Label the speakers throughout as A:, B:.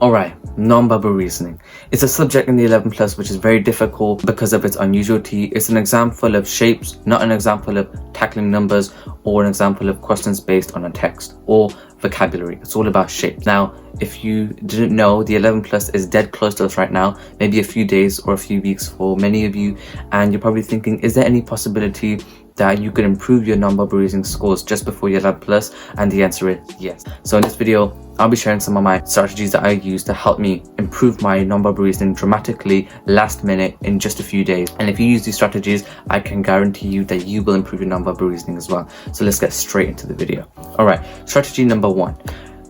A: Alright, non-verbal reasoning. It's a subject in the 11 plus which is very difficult because of its unusuality. It's an exam full of shapes, not an example of tackling numbers or an example of questions based on a text or vocabulary. It's all about shapes. Now, if you didn't know, the 11 plus is dead close to us right now, maybe a few days or a few weeks for many of you, and you're probably thinking, is there any possibility that you could improve your non-verbal reasoning scores just before your 11 plus? And the answer is yes. So in this video, I'll be sharing some of my strategies that I use to help me improve my non-verbal reasoning dramatically last minute in just a few days. And if you use these strategies, I can guarantee you that you will improve your non-verbal reasoning as well. So let's get straight into the video. All right, strategy number 1.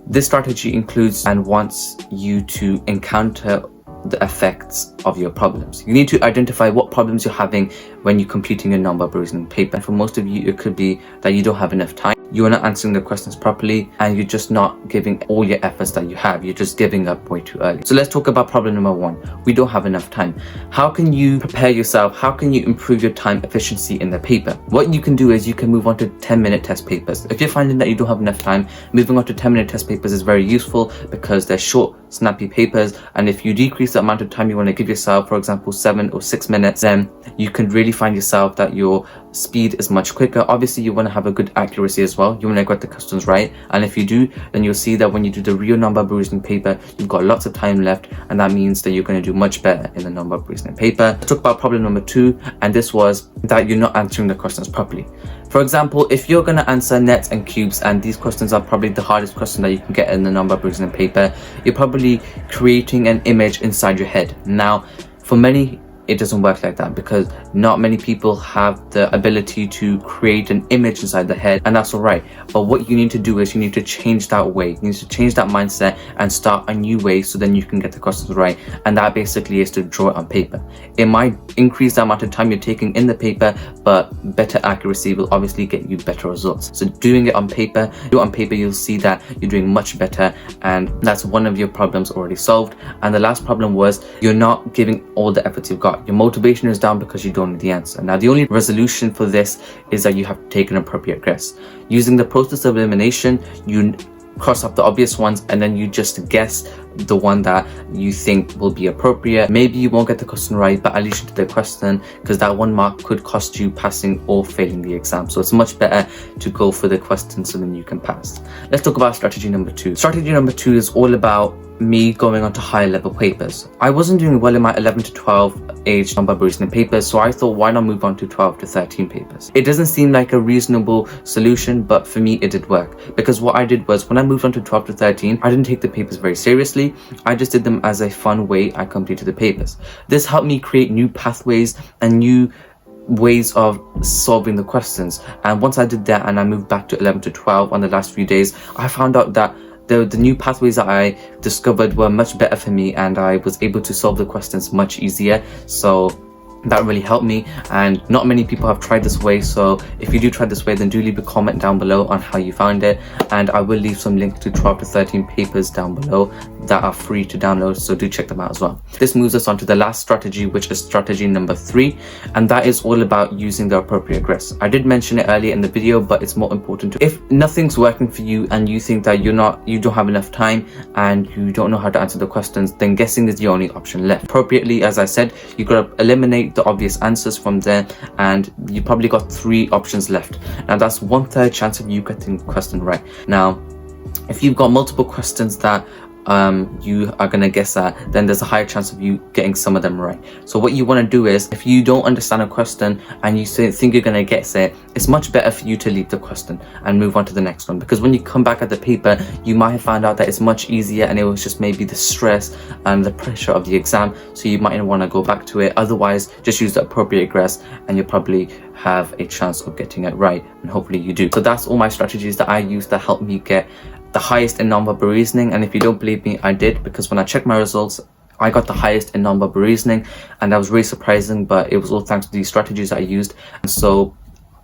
A: This strategy includes and wants you to encounter the effects of your problems. You need to identify what problems you're having when you're completing your non-verbal reasoning paper. And for most of you, it could be that you don't have enough time, you are not answering the questions properly, and you're just not giving all your efforts that you have. You're just giving up way too early. So let's talk about problem number 1. We don't have enough time. How can you prepare yourself? How can you improve your time efficiency in the paper? What you can do is you can move on to 10-minute test papers. If you're finding that you don't have enough time, moving on to 10-minute test papers is very useful because they're short, snappy papers, and if you decrease the amount of time you want to give yourself, for example 7 or 6 minutes, then you can really find yourself that your speed is much quicker. Obviously you want to have a good accuracy as well. You want to get the questions right, and if you do, then you'll see that when you do the real non-verbal reasoning paper, you've got lots of time left, and that means that you're going to do much better in the non-verbal reasoning paper. Let's talk about problem number 2, and this was that you're not answering the questions properly. For example, if you're going to answer nets and cubes, and these questions are probably the hardest question that you can get in the non-verbal reasoning paper, you're probably creating an image inside your head. Now, for many, it doesn't work like that because not many people have the ability to create an image inside their head, and that's all right. But what you need to do is you need to change that way. You need to change that mindset and start a new way so then you can get the questions right. And that basically is to draw it on paper. It might increase the amount of time you're taking in the paper, but better accuracy will obviously get you better results. So doing it on paper, you'll see that you're doing much better, and that's one of your problems already solved. And the last problem was you're not giving all the efforts you've got. Your motivation is down because you don't know the answer. Now, the only resolution for this is that you have to take an appropriate guess. Using the process of elimination, you cross off the obvious ones and then you just guess the one that you think will be appropriate. Maybe you won't get the question right, but at least you did the question, because that 1 mark could cost you passing or failing the exam. So it's much better to go for the question so then you can pass. Let's talk about strategy number 2. Strategy number 2 is all about me going on to higher level papers. I wasn't doing well in my 11 to 12 age non-verbal reasoning papers, so I thought, why not move on to 12 to 13 papers? It doesn't seem like a reasonable solution, but for me it did work, because what I did was when I moved on to 12 to 13, I didn't take the papers very seriously. I just did them as a fun way I completed the papers. This helped me create new pathways and new ways of solving the questions. And once I did that and I moved back to 11 to 12 on the last few days, I found out that the new pathways that I discovered were much better for me, and I was able to solve the questions much easier. So that really helped me, and not many people have tried this way. So if you do try this way, then do leave a comment down below on how you found it, and I will leave some links to 12 to 13 papers down below that are free to download, so do check them out as well. This moves us on to the last strategy, which is strategy number 3, and that is all about using the appropriate guess. I did mention it earlier in the video, but it's more important to, if nothing's working for you and you think that you don't have enough time and you don't know how to answer the questions, then guessing is the only option left. Appropriately, as I said, you got to eliminate the obvious answers from there, and you probably got 3 options left. Now that's 1/3 chance of you getting the question right. Now, if you've got multiple questions that you are going to guess at, then there's a higher chance of you getting some of them right. So what you want to do is, if you don't understand a question and you think you're going to guess it, it's much better for you to leave the question and move on to the next one, because when you come back at the paper, you might have found out that it's much easier and it was just maybe the stress and the pressure of the exam, so you might want to go back to it. Otherwise, just use the appropriate guess and you'll probably have a chance of getting it right, and hopefully you do. So that's all my strategies that I use to help me get the highest in non-verbal reasoning. And if you don't believe me, I did, because when I checked my results, I got the highest in non-verbal reasoning, and that was really surprising, but it was all thanks to these strategies that I used. And so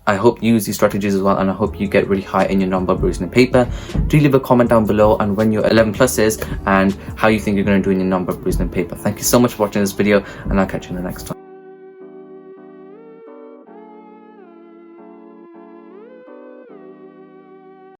A: I hope you use these strategies as well, and I hope you get really high in your non-verbal reasoning paper. Do leave a comment down below on when your 11 plus is and how you think you're going to do in your non-verbal reasoning paper. Thank you so much for watching this video, and I'll catch you in the next one.